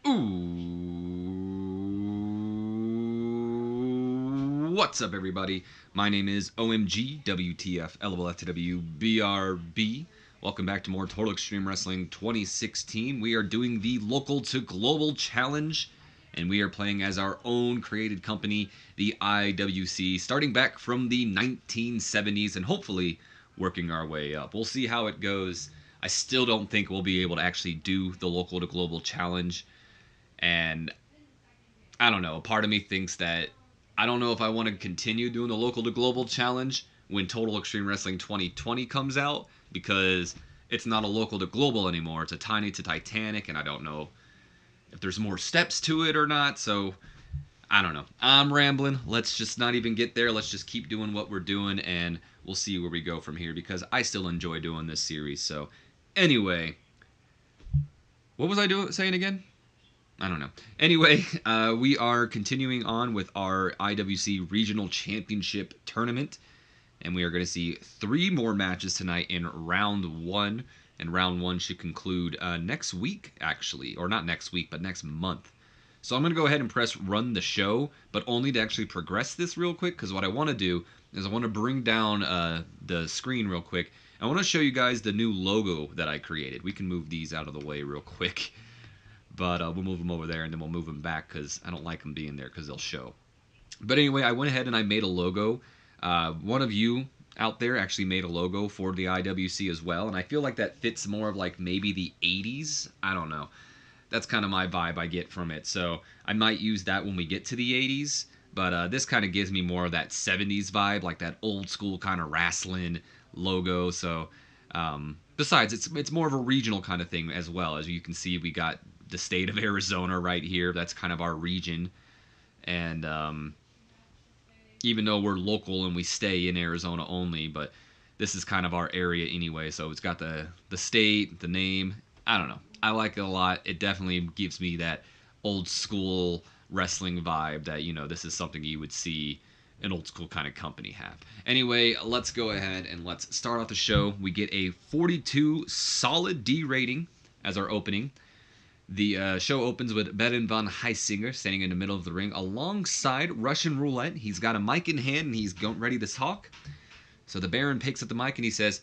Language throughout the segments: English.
Ooh, what's up, everybody? My name is OMG WTF LOLFTW BRB. Welcome back to more Total Extreme Wrestling 2016. We are doing the Local to Global Challenge, and we are playing as our own created company, the IWC, starting back from the 1970s and hopefully working our way up. We'll see how it goes. I still don't think we'll be able to actually do the Local to Global Challenge. And I don't know. Part of me thinks that I don't know if I want to continue doing the Local to Global Challenge when Total Extreme Wrestling 2020 comes out, because it's not a Local to Global anymore. It's a Tiny to Titanic, and I don't know if there's more steps to it or not. So I don't know. I'm rambling. Let's just not even get there. Let's just keep doing what we're doing, and we'll see where we go from here, because I still enjoy doing this series. So anyway, what was I saying again? I don't know. Anyway, we are continuing on with our IWC Regional Championship Tournament, and we are going to see 3 more matches tonight in Round 1, and Round 1 should conclude next week, actually. Or not next week, but next month. So I'm going to go ahead and press Run the Show, but only to actually progress this real quick, because what I want to do is I want to bring down the screen real quick. I want to show you guys the new logo that I created. We can move these out of the way real quick. But we'll move them over there, and then we'll move them back, because I don't like them being there, because they'll show. But anyway, I went ahead and I made a logo. One of you out there actually made a logo for the IWC as well, and I feel like that fits more of like maybe the 80s. I don't know. That's kind of my vibe I get from it. So I might use that when we get to the 80s. But this kind of gives me more of that 70s vibe, like that old school kind of wrestling logo. So besides, it's more of a regional kind of thing as well. As you can see, we got the state of Arizona right here. That's kind of our region. And even though we're local and we stay in Arizona only, but this is kind of our area anyway. So it's got the state, the name. I don't know. I like it a lot. It definitely gives me that old school wrestling vibe that, this is something you would see an old school kind of company have. Anyway, let's go ahead and let's start off the show. We get a 42 solid D rating as our opening. The show opens with Baron von Heisinger standing in the middle of the ring alongside Russian Roulette. He's got a mic in hand and he's ready to talk. So the Baron picks up the mic and he says,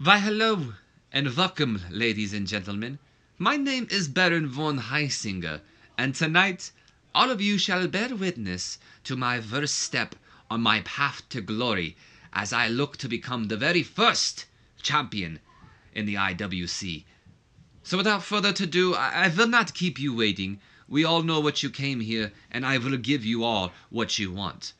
"Why, hello and welcome, ladies and gentlemen. My name is Baron von Heisinger, and tonight all of you shall bear witness to my first step on my path to glory as I look to become the very first champion in the IWC. So without further ado, I will not keep you waiting. We all know what you came here, and I will give you all what you want.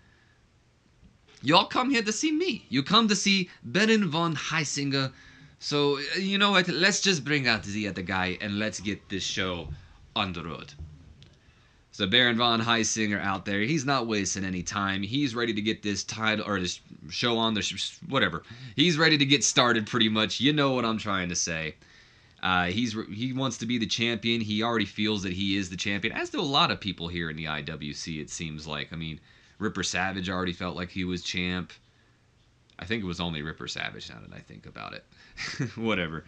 You all come here to see me. You come to see Baron von Heisinger. So, you know what? Let's just bring out the other guy, and let's get this show on the road." So Baron von Heisinger out there, he's not wasting any time. He's ready to get this title, or this show on, whatever. He's ready to get started pretty much. You know what I'm trying to say. He wants to be the champion. He already feels that he is the champion, as do a lot of people here in the IWC, it seems like. I mean, Ripper Savage already felt like he was champ. I think it was only Ripper Savage, now that I think about it. Whatever.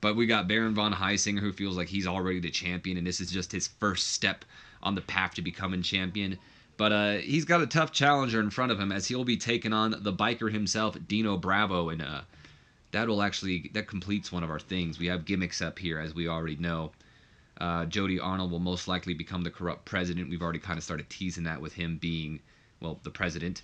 But we got Baron von Heisinger, who feels like he's already the champion, and this is just his first step on the path to becoming champion. But he's got a tough challenger in front of him, as he'll be taking on the biker himself, Dino Bravo, and that completes one of our things. We have gimmicks up here, as we already know. Jody Arnold will most likely become the corrupt president. We've already kind of started teasing that with him being, well, the president.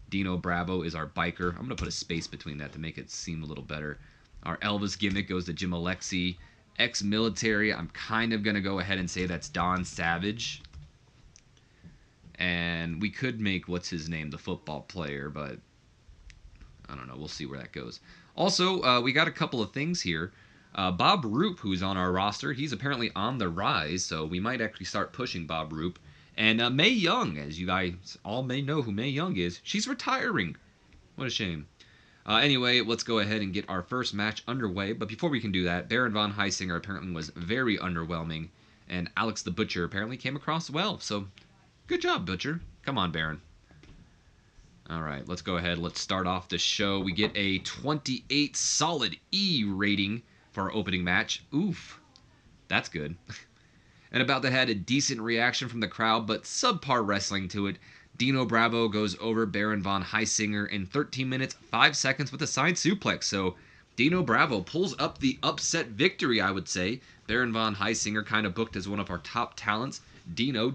Dino Bravo is our biker. I'm going to put a space between that to make it seem a little better. Our Elvis gimmick goes to Jim Alexi. Ex-military, I'm kind of going to go ahead and say that's Don Savage. And we could make, what's his name, the football player, but I don't know. We'll see where that goes. Also, we got a couple of things here. Bob Roop, who's on our roster, he's apparently on the rise, so we might actually start pushing Bob Roop. And Mae Young, as you guys all may know who Mae Young is, she's retiring. What a shame. Anyway, let's go ahead and get our first match underway. But before we can do that, Baron von Heisinger apparently was very underwhelming, and Alex the Butcher apparently came across well. So, good job, Butcher. Come on, Baron. All right, let's go ahead. Let's start off the show. We get a 28 solid E rating for our opening match. Oof, that's good. And about that had a decent reaction from the crowd, but subpar wrestling to it. Dino Bravo goes over Baron von Heisinger in 13 minutes, 5 seconds with a side suplex. So Dino Bravo pulls up the upset victory, I would say. Baron von Heisinger kind of booked as one of our top talents. Dino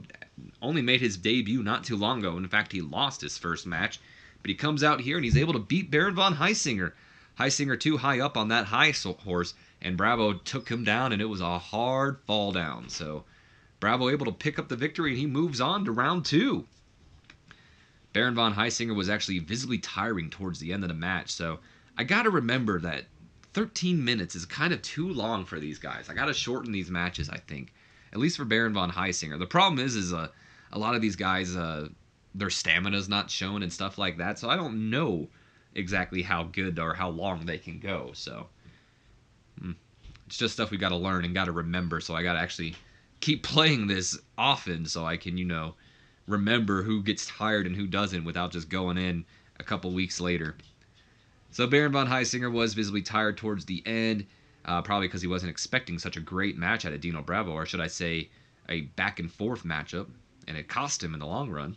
only made his debut not too long ago. In fact, he lost his first match. But he comes out here and he's able to beat Baron von Heisinger. Heisinger too high up on that high horse, and Bravo took him down, and it was a hard fall down. So Bravo able to pick up the victory, and he moves on to round 2. Baron von Heisinger was actually visibly tiring towards the end of the match, so I got to remember that 13 minutes is kind of too long for these guys. I got to shorten these matches, I think, at least for Baron von Heisinger. The problem is a lot of these guys, their stamina's not shown and stuff like that, so I don't know exactly how good or how long they can go. So it's just stuff we got to learn and got to remember. So I got to actually keep playing this often so I can, remember who gets tired and who doesn't without just going in a couple weeks later. So Baron von Heisinger was visibly tired towards the end, probably because he wasn't expecting such a great match out of Dino Bravo, or should I say a back and forth matchup, and it cost him in the long run.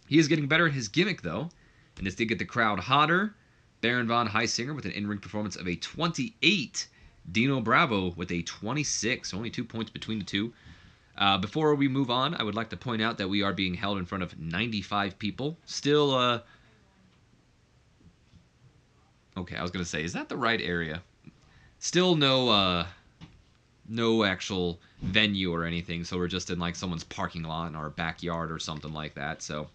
He is getting better at his gimmick though, and this did get the crowd hotter. Baron von Heisinger with an in-ring performance of a 28. Dino Bravo with a 26. Only 2 points between the two. Before we move on, I would like to point out that we are being held in front of 95 people. Still, okay, I was going to say, is that the right area? Still no actual venue or anything, so we're just in like someone's parking lot in our backyard or something like that, so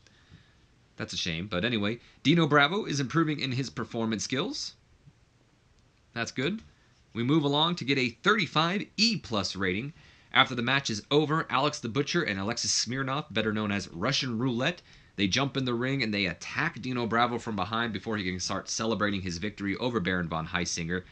that's a shame. But anyway, Dino Bravo is improving in his performance skills. That's good. We move along to get a 35 E+ rating. After the match is over, Alex the Butcher and Alexis Smirnoff, better known as Russian Roulette, they jump in the ring and they attack Dino Bravo from behind before he can start celebrating his victory over Baron von Heisinger.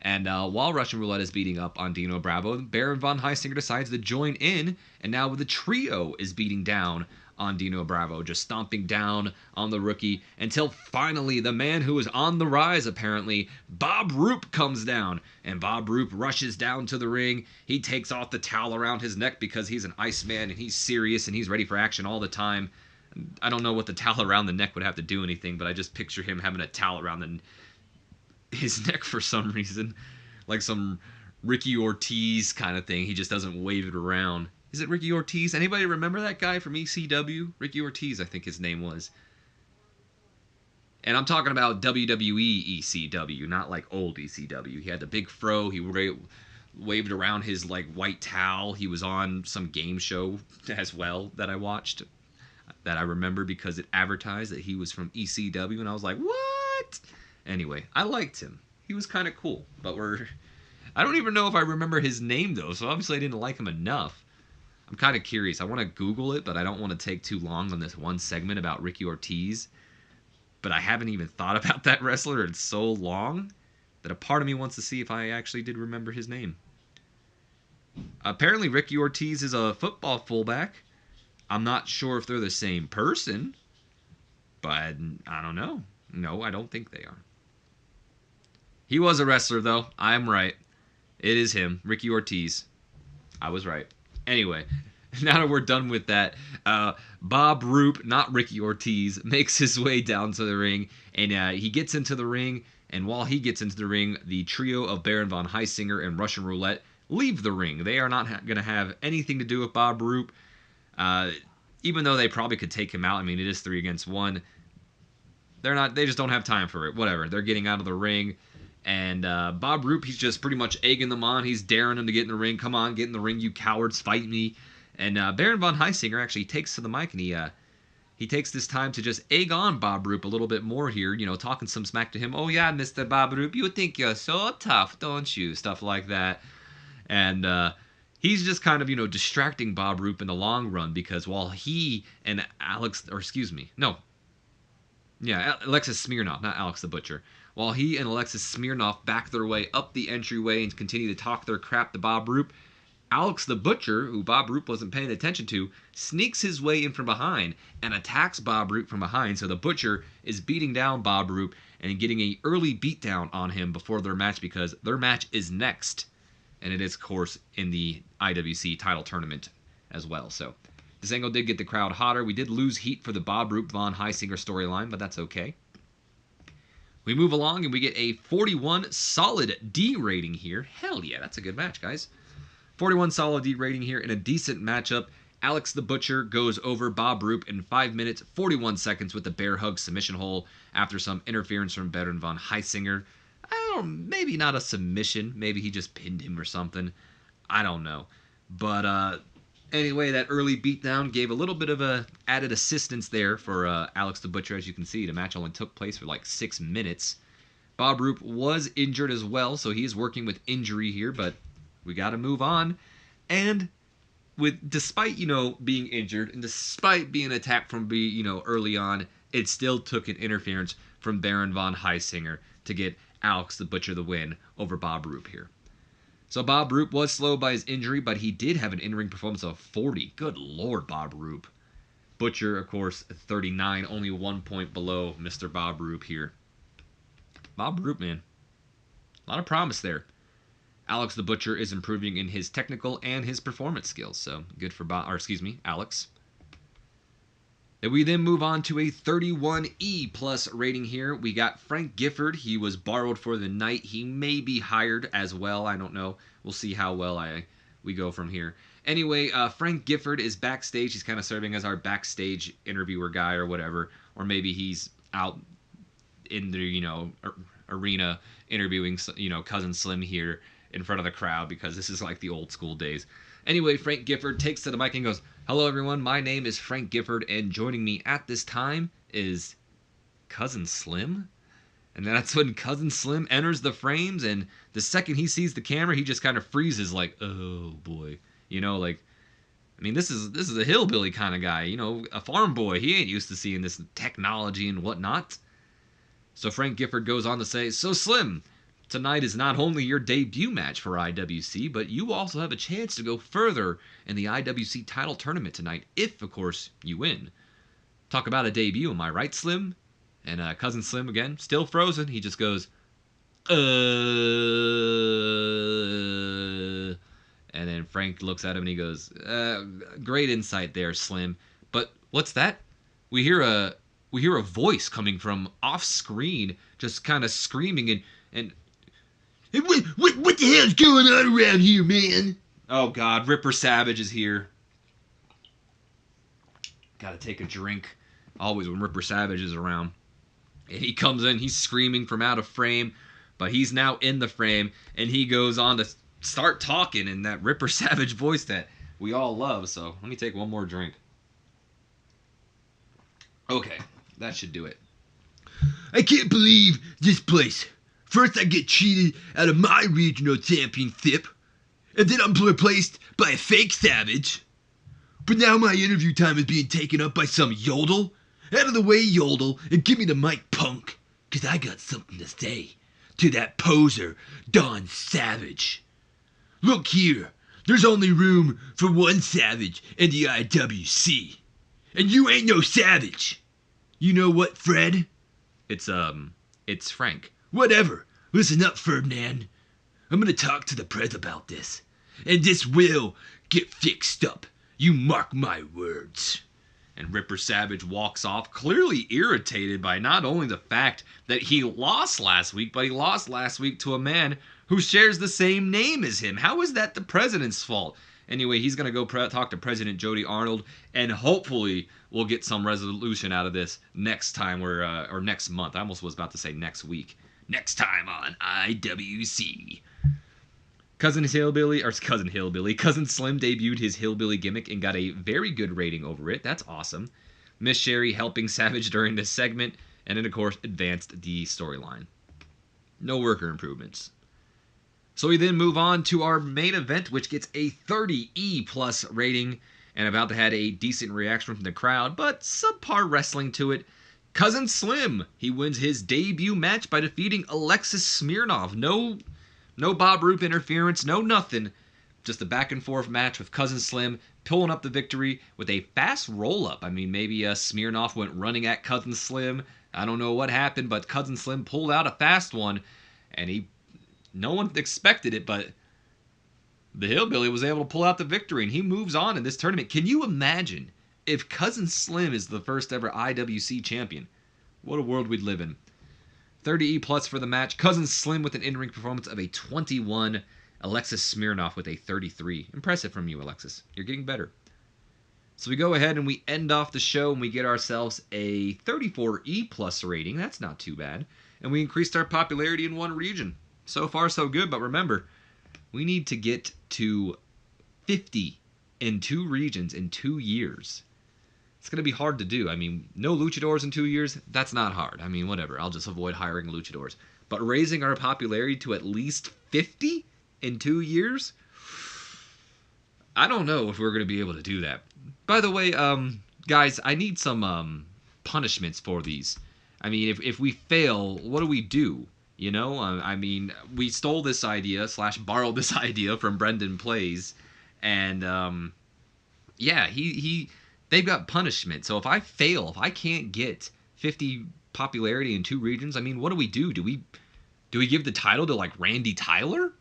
And while Russian Roulette is beating up on Dino Bravo, Baron von Heisinger decides to join in, and now the trio is beating down on Dino Bravo, just stomping down on the rookie, until finally the man who is on the rise, apparently, Bob Roop, comes down. And Bob Roop rushes down to the ring. He takes off the towel around his neck because he's an Iceman and he's serious and he's ready for action all the time. I don't know what the towel around the neck would have to do anything, but I just picture him having a towel around his neck for some reason, like some Ricky Ortiz kind of thing. He just doesn't wave it around. Is it Ricky Ortiz? Anybody remember that guy from ECW? Ricky Ortiz, I think his name was. And I'm talking about WWE ECW, not like old ECW. He had the big fro. He waved around his like white towel. He was on some game show as well that I watched, that I remember because it advertised that he was from ECW, and I was like, what? Anyway, I liked him. He was kind of cool, but I don't even know if I remember his name though, so obviously I didn't like him enough. I'm kind of curious. I want to Google it, but I don't want to take too long on this one segment about Ricky Ortiz. But I haven't even thought about that wrestler in so long that a part of me wants to see if I actually did remember his name. Apparently Ricky Ortiz is a football fullback. I'm not sure if they're the same person, but I don't know. No, I don't think they are. He was a wrestler, though. I'm right. It is him, Ricky Ortiz. I was right. Anyway, now that we're done with that, Bob Roop, not Ricky Ortiz, makes his way down to the ring, and he gets into the ring, and while he gets into the ring, the trio of Baron von Heisinger and Russian Roulette leave the ring. They are not going to have anything to do with Bob Roop, even though they probably could take him out. I mean, it is 3 against 1. They just don't have time for it. Whatever. They're getting out of the ring. And Bob Roop, he's just pretty much egging them on. He's daring them to get in the ring. Come on, get in the ring, you cowards, fight me. And Baron von Heisinger actually takes to the mic, and he takes this time to just egg on Bob Roop a little bit more here, talking some smack to him. Oh yeah, Mr. Bob Roop, you think you're so tough, don't you? Stuff like that. And he's just kind of, distracting Bob Roop in the long run, because while he and Alexis Smirnoff, not Alex the Butcher. While he and Alexis Smirnoff back their way up the entryway and continue to talk their crap to Bob Roop, Alex the Butcher, who Bob Roop wasn't paying attention to, sneaks his way in from behind and attacks Bob Roop from behind. So the Butcher is beating down Bob Roop and getting an early beatdown on him before their match, because their match is next. and it is, of course, in the IWC title tournament as well. So this angle did get the crowd hotter. We did lose heat for the Bob Roop Von Heisinger storyline, but that's okay. We move along and we get a 41 solid D rating here. Hell yeah, that's a good match, guys. 41 solid D rating here in a decent matchup. Alex the Butcher goes over Bob Roop in 5 minutes, 41 seconds with the bear hug submission hole after some interference from veteran Von Heisinger. Maybe not a submission. Maybe he just pinned him or something. I don't know. But anyway, that early beatdown gave a little bit of a added assistance there for Alex the Butcher. As you can see, the match only took place for like 6 minutes. Bob Roop was injured as well, so he is working with injury here, but we got to move on. And despite being injured and despite being attacked from early on, it still took an interference from Baron Von Heisinger to get Alex the Butcher the win over Bob Roop here. So Bob Roop was slowed by his injury, but he did have an in-ring performance of 40. Good Lord, Bob Roop. Butcher, of course, 39, only 1 point below Mr. Bob Roop here. Bob Roop, man. A lot of promise there. Alex the Butcher is improving in his technical and his performance skills, so good for Alex. And we then move on to a 31E plus rating here. We got Frank Gifford. He was borrowed for the night. He may be hired as well. I don't know. We'll see how well we go from here. Anyway, Frank Gifford is backstage. He's kind of serving as our backstage interviewer guy or whatever. Or maybe he's out in the, arena interviewing, Cousin Slim here in front of the crowd, because this is like the old school days. Anyway, Frank Gifford takes to the mic and goes, "Hello everyone, my name is Frank Gifford, and joining me at this time is Cousin Slim." And that's when Cousin Slim enters the frames, and the second he sees the camera, he just kind of freezes like, oh boy. This is a hillbilly kind of guy, a farm boy. He ain't used to seeing this technology and whatnot. So Frank Gifford goes on to say, "So Slim, tonight is not only your debut match for IWC, but you also have a chance to go further in the IWC title tournament tonight, if, of course, you win. Talk about a debut, am I right, Slim?" And Cousin Slim, again, still frozen. He just goes, And then Frank looks at him and he goes, "Great insight there, Slim. But what's that? We hear a voice coming from off screen, just kind of screaming and what the hell's going on around here, man?" Oh God, Ripper Savage is here. Gotta take a drink. Always when Ripper Savage is around. And he comes in, he's screaming from out of frame, but he's now in the frame, and he goes on to start talking in that Ripper Savage voice that we all love. So let me take one more drink. Okay, that should do it. "I can't believe this place. First I get cheated out of my regional championship, and then I'm replaced by a fake Savage. But now my interview time is being taken up by some yodel. Out of the way, yodel, and give me the mic, punk, 'cause I got something to say to that poser, Don Savage. Look here, there's only room for one Savage in the IWC, and you ain't no Savage. You know what, Fred?" It's Frank. "Whatever. Listen up, Ferdinand. I'm gonna talk to the Prez about this, and this will get fixed up. You mark my words." And Ripper Savage walks off, clearly irritated by not only the fact that he lost last week, but he lost last week to a man who shares the same name as him. How is that the president's fault? Anyway, he's going to go talk to President Jody Arnold, and hopefully we'll get some resolution out of this next time, or next month. I almost was about to say next week. Next time on IWC. Cousin Slim debuted his hillbilly gimmick and got a very good rating over it. That's awesome. Miss Sherry helping Savage during this segment, and then, of course, advanced the storyline. No worker improvements. So we then move on to our main event, which gets a 30E plus rating, and about to have a decent reaction from the crowd, but subpar wrestling to it. Cousin Slim, he wins his debut match by defeating Alexis Smirnoff. No Bob Roop interference, no nothing. Just a back and forth match with Cousin Slim pulling up the victory with a fast roll-up. Maybe Smirnoff went running at Cousin Slim. I don't know what happened, but Cousin Slim pulled out a fast one, and no one expected it, but the Hillbilly was able to pull out the victory, and he moves on in this tournament. Can you imagine if Cousin Slim is the first ever IWC champion? What a world we'd live in. 30 E+ for the match. Cousin Slim with an in-ring performance of a 21. Alexis Smirnoff with a 33. Impressive from you, Alexis. You're getting better. So we go ahead and we end off the show and we get ourselves a 34 E+ rating. That's not too bad. And we increased our popularity in one region. So far, so good. But remember, we need to get to 50 in 2 regions in 2 years. It's going to be hard to do. I mean, no luchadors in 2 years, that's not hard. I mean, whatever. I'll just avoid hiring luchadors. But raising our popularity to at least 50 in 2 years? I don't know if we're going to be able to do that. By the way, guys, I need some punishments for these. I mean, if we fail, what do we do? You know, I mean, we stole this idea / borrowed this idea from Brendan Plays, and yeah, they've got punishment. So if I fail, if I can't get 50 popularity in 2 regions, I mean, what do we do? Do we give the title to like Randy Tyler?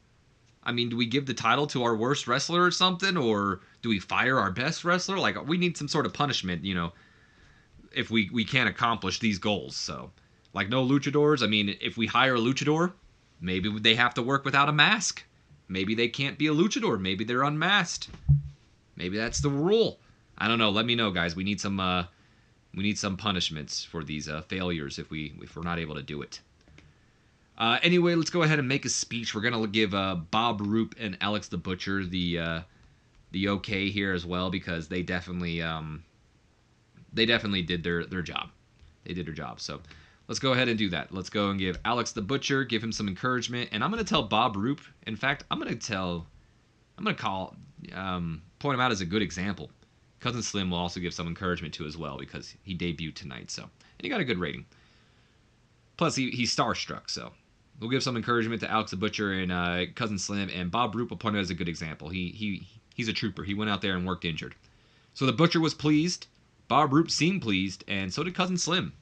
I mean, do we give the title to our worst wrestler or something, or do we fire our best wrestler? Like, we need some sort of punishment, you know, if we can't accomplish these goals. So, like, no luchadors. I mean, if we hire a luchador, maybe they have to work without a mask. Maybe they can't be a luchador. Maybe they're unmasked. Maybe that's the rule. I don't know. Let me know, guys. We need some punishments for these failures if we're not able to do it. Anyway, let's go ahead and make a speech. We're gonna give Bob Roop and Alex the Butcher the okay here as well, because they definitely did their job. They did their job. So let's go ahead and do that. Let's go and give Alex the Butcher, give him some encouragement, and I'm gonna tell Bob Roop. In fact, I'm gonna point him out as a good example. Cousin Slim will also give some encouragement to as well, because he debuted tonight. So, and he got a good rating. Plus, he's starstruck, so we'll give some encouragement to Alex the Butcher and Cousin Slim, and Bob Roop will point out as a good example. He's a trooper. He went out there and worked injured. So the Butcher was pleased. Bob Roop seemed pleased, and so did Cousin Slim.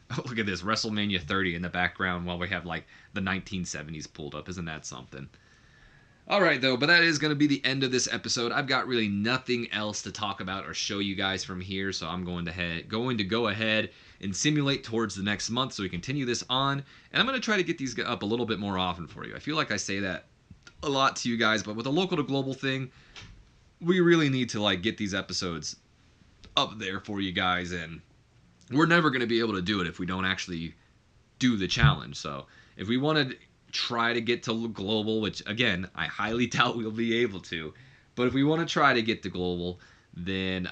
Oh, look at this, WrestleMania 30 in the background while we have like the 1970s pulled up. Isn't that something? All right, though, but that is going to be the end of this episode. I've got really nothing else to talk about or show you guys from here, so I'm going to go ahead and simulate towards the next month so we continue this on. And I'm going to try to get these up a little bit more often for you. I feel like I say that a lot to you guys, but with the local to global thing, we really need to like get these episodes up there for you guys, and we're never going to be able to do it if we don't actually do the challenge. So if we want to try to get to global, which again I highly doubt we'll be able to, but if we want to try to get to global, then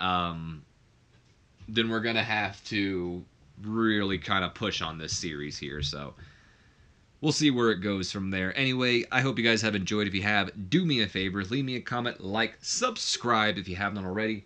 we're gonna have to really kind of push on this series here. So we'll see where it goes from there. Anyway, I hope you guys have enjoyed. If you have, do me a favor, leave me a comment, like, subscribe if you haven't already.